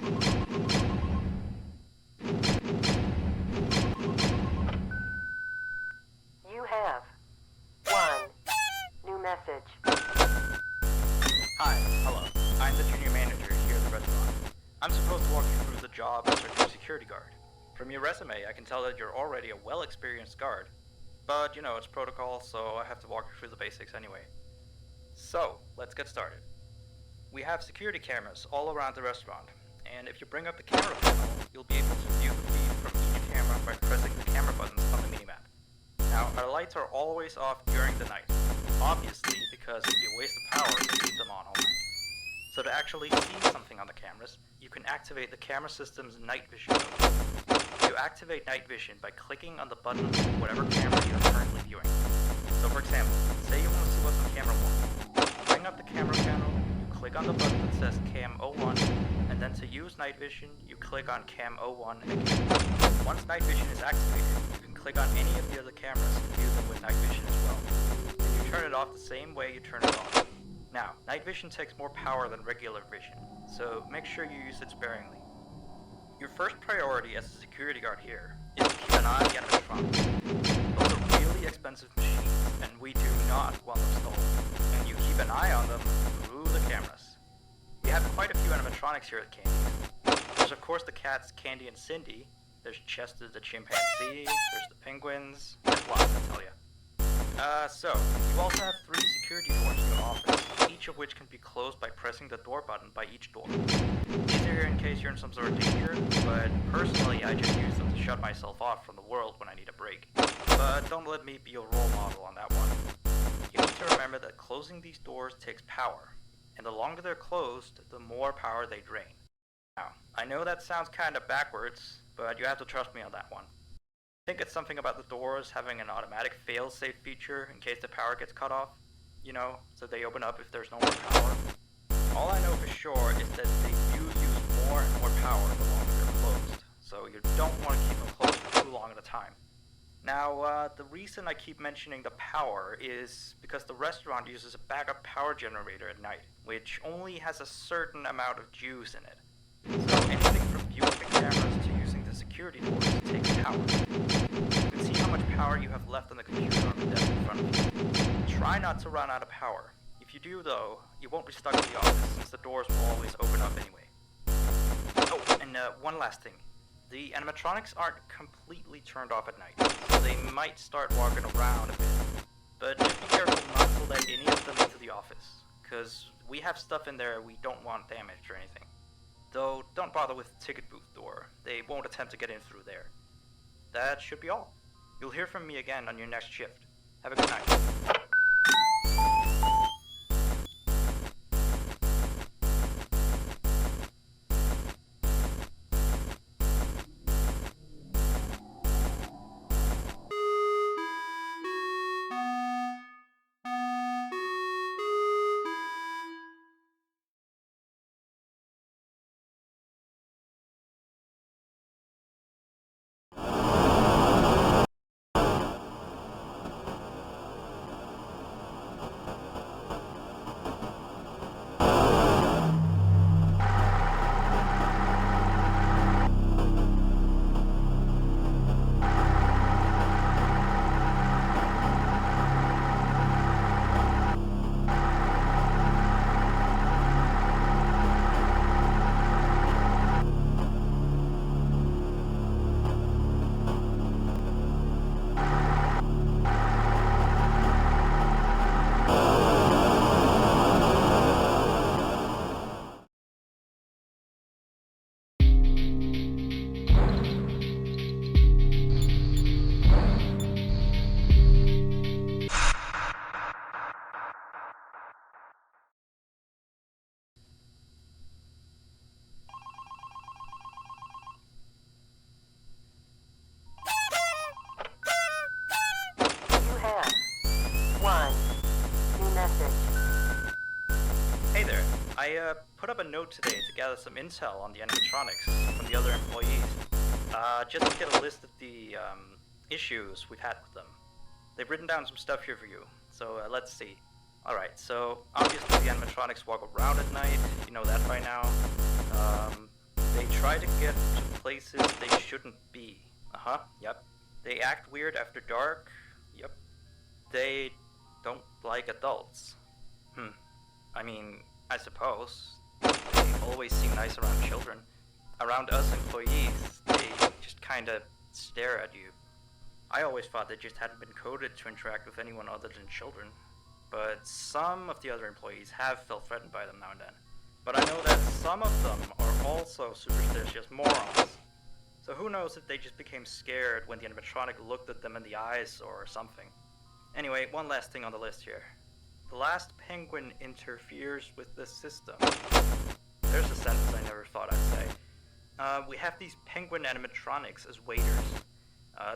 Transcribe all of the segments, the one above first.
You have one new message. Hi, hello. I'm the junior manager here at the restaurant. I'm supposed to walk you through the job as our new security guard. From your resume, I can tell that you're already a well-experienced guard. But, you know, it's protocol, so I have to walk you through the basics anyway. So, let's get started. We have security cameras all around the restaurant, and if you bring up the camera panel, you'll be able to view the feed from each camera by pressing the camera buttons on the minimap. Now, our lights are always off during the night, obviously because it'd be a waste of power to keep them on all night. So to actually see something on the cameras, you can activate the camera system's night vision mode. You activate night vision by clicking on the button of whatever camera you are currently viewing. So for example, say you want to see what's on camera 1. Bring up the camera panel, you click on the button that says Cam 01, and then to use night vision, you click on Cam 01 again. Once night vision is activated, you can click on any of the other cameras and view them with night vision as well. And you turn it off the same way you turn it on. Now, night vision takes more power than regular vision, so make sure you use it sparingly. Your first priority as a security guard here is to keep an eye on the animatronics. Those are really expensive machines, and we do not want them stolen. And you keep an eye on them through the cameras. We have quite a few animatronics here at Candy. There's of course the cats Candy and Cindy, there's Chester the chimpanzee, there's the penguins, there's lots to tell you. So, you also have 3 security doors in your office, each of which can be closed by pressing the door button by each door. These are here in case you're in some sort of danger, but personally I just use them to shut myself off from the world when I need a break. But don't let me be your role model on that one. You need to remember that closing these doors takes power, and the longer they're closed, the more power they drain. Now, I know that sounds kinda backwards, but you have to trust me on that one. I think it's something about the doors having an automatic fail-safe feature in case the power gets cut off, you know, so they open up if there's no more power. All I know for sure is that they do use more and more power the longer they're closed, so you don't want to keep them closed for too long at a time. Now, the reason I keep mentioning the power is because the restaurant uses a backup power generator at night, which only has a certain amount of juice in it. So anything from viewing the cameras to using the security doors takes power. You can see how much power you have left on the computer on the desk in front of you. Try not to run out of power. If you do though, you won't be stuck in the office since the doors will always open up anyway. Oh, and one last thing. The animatronics aren't completely turned off at night, so they might start walking around a bit. But just be careful not to let any of them into the office, cause we have stuff in there we don't want damaged or anything. Though, don't bother with the ticket booth door. They won't attempt to get in through there. That should be all. You'll hear from me again on your next shift. Have a good night. Hey there. I put up a note today to gather some intel on the animatronics from the other employees. Just to get a list of the issues we've had with them. They've written down some stuff here for you, so let's see. Alright, so obviously the animatronics walk around at night, you know that by now. They try to get to places they shouldn't be. Yep. They act weird after dark. Yep. They don't like adults. I mean, I suppose. They always seem nice around children. Around us employees, they just kinda stare at you. I always thought they just hadn't been coded to interact with anyone other than children. But some of the other employees have felt threatened by them now and then. But I know that some of them are also superstitious morons. So who knows if they just became scared when the animatronic looked at them in the eyes or something. Anyway, one last thing on the list here. The last penguin interferes with the system. There's a sentence I never thought I'd say. We have these penguin animatronics as waiters.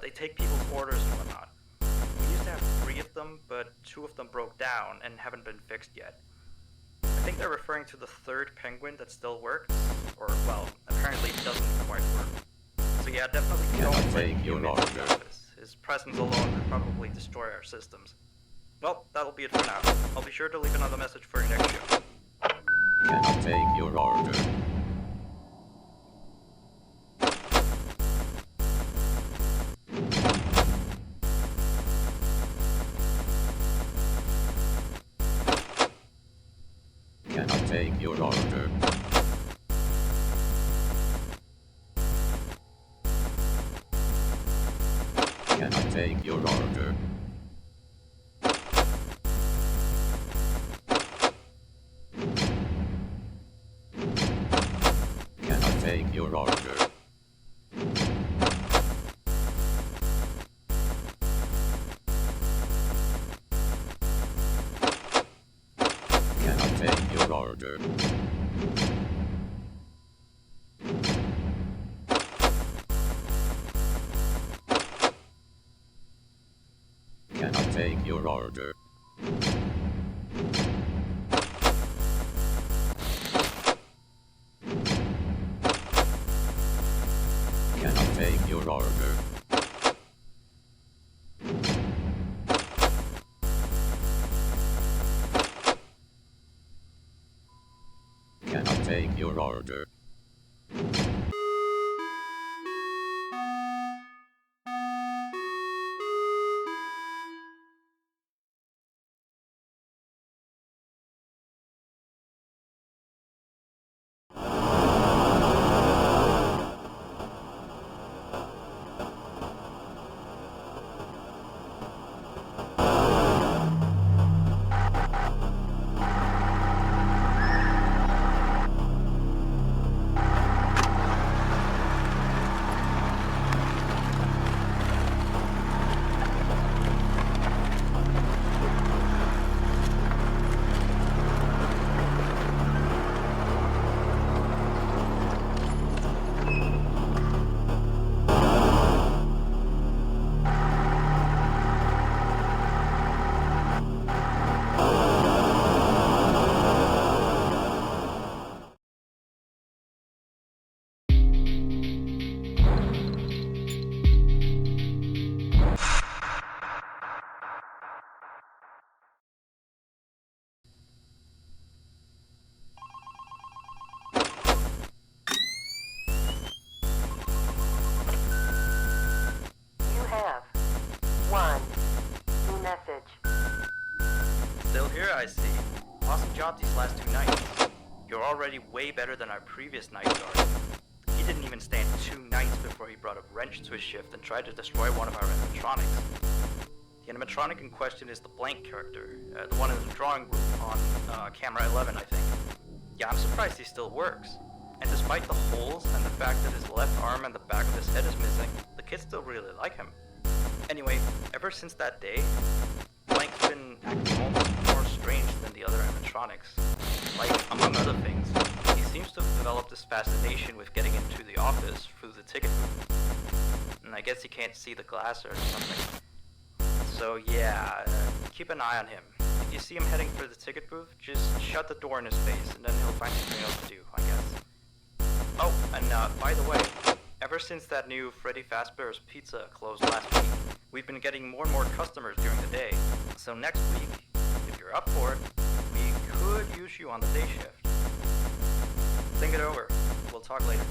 They take people's orders and whatnot. We used to have 3 of them, but 2 of them broke down and haven't been fixed yet. I think they're referring to the 3rd penguin that still works, or, well, apparently it doesn't quite work. So yeah, definitely don't take him into the office. His presence alone could probably destroy our systems. Well, that'll be it for now. I'll be sure to leave another message for your next shift. Cannot take your order. Cannot take your order. Cannot take your order. Cannot take your order. Cannot take your order. Cannot take your order. Cannot take your order. Cannot take your order. You have 1 new message. Still here, I see. Awesome job these last 2 nights. You're already way better than our previous night guard. He didn't even stand 2 nights before he brought a wrench to his shift and tried to destroy one of our animatronics. The animatronic in question is the blank character, the one in the drawing room on camera 11, I think. Yeah, I'm surprised he still works. And despite the holes and the fact that his left arm and the back of his head is missing, the kids still really like him. Anyway, ever since that day, Blank's been acting almost more strange than the other animatronics. Like, among other things, he seems to have developed this fascination with getting into the office through the ticket booth. And I guess he can't see the glass or something. So yeah, keep an eye on him. If you see him heading for the ticket booth, just shut the door in his face and then he'll find something else to do, I guess. Oh, and by the way, ever since that new Freddy Fazbear's Pizza closed last week, we've been getting more and more customers during the day. So next week, if you're up for it, we could use you on the day shift. Think it over. We'll talk later.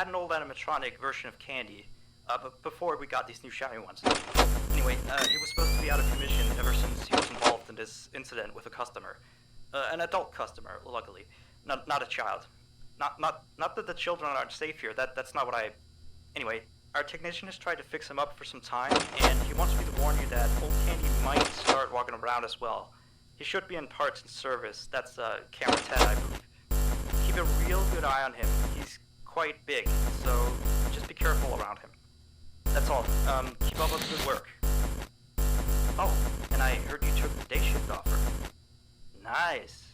had an old animatronic version of Candy, but before we got these new shiny ones. Anyway, he was supposed to be out of commission ever since he was involved in this incident with a customer. An adult customer, luckily. Not a child. Not that the children aren't safe here, that's not what I... Anyway, our technician has tried to fix him up for some time, and he wants me to warn you that old Candy might start walking around as well. He should be in parts and service. That's camera 10, I believe. Keep a real good eye on him. He's quite big, so just be careful around him. That's all. Keep up with good work. Oh, and I heard you took the day shift offer. Nice.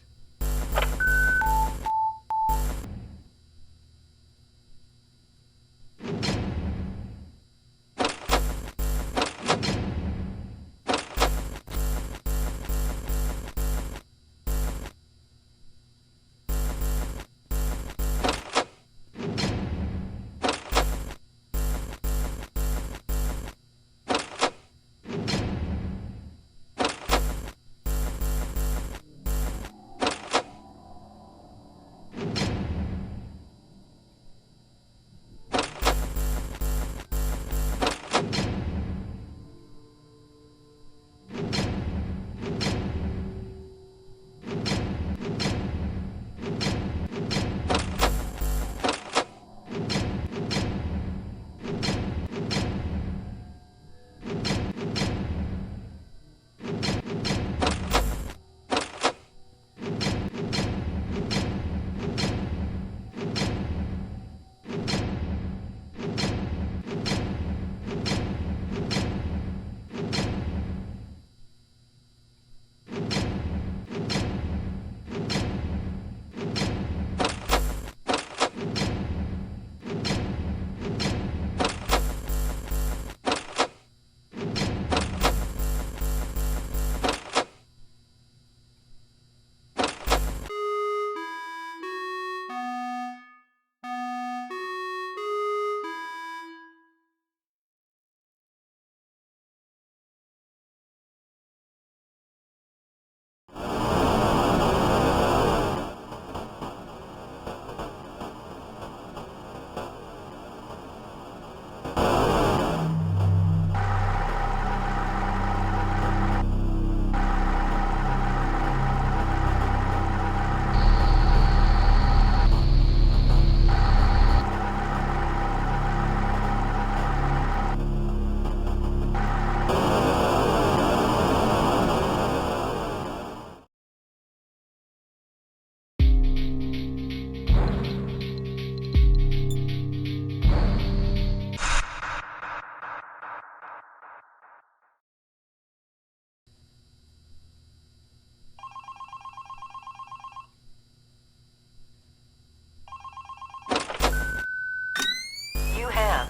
You have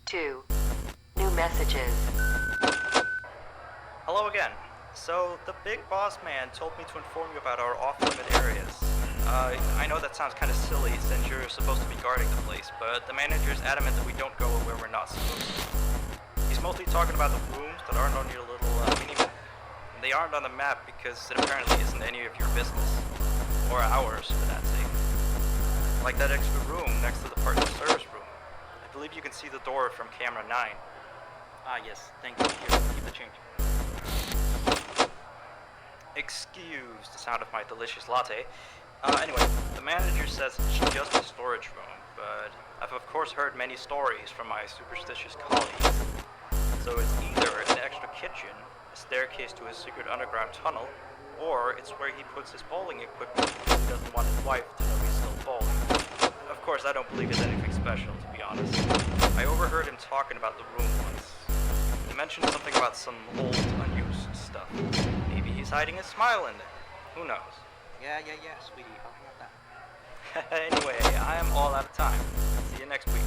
2 new messages. Hello again. So, the big boss man told me to inform you about our off-limit areas. I know that sounds kind of silly since you're supposed to be guarding the place, but the manager is adamant that we don't go where we're not supposed to. He's mostly talking about the rooms that aren't on your little mini-map. And they aren't on the map because it apparently isn't any of your business. Or ours, for that sake. Like that extra room next to the parts and service room. I believe you can see the door from camera 9. Ah, yes, thank you. Here, keep the change. Excuse the sound of my delicious latte. Anyway, the manager says it's just a storage room, but I've of course heard many stories from my superstitious colleagues. So it's either an extra kitchen, a staircase to a secret underground tunnel, or it's where he puts his bowling equipment because he doesn't want his wife to know he's still bowling. Of course, I don't believe it's anything special, to be honest. I overheard him talking about the room once. He mentioned something about some old, unused stuff. Maybe he's hiding a smile in there. Who knows? Yeah, sweetie. I'll hang up that. Anyway, I am all out of time. See you next week.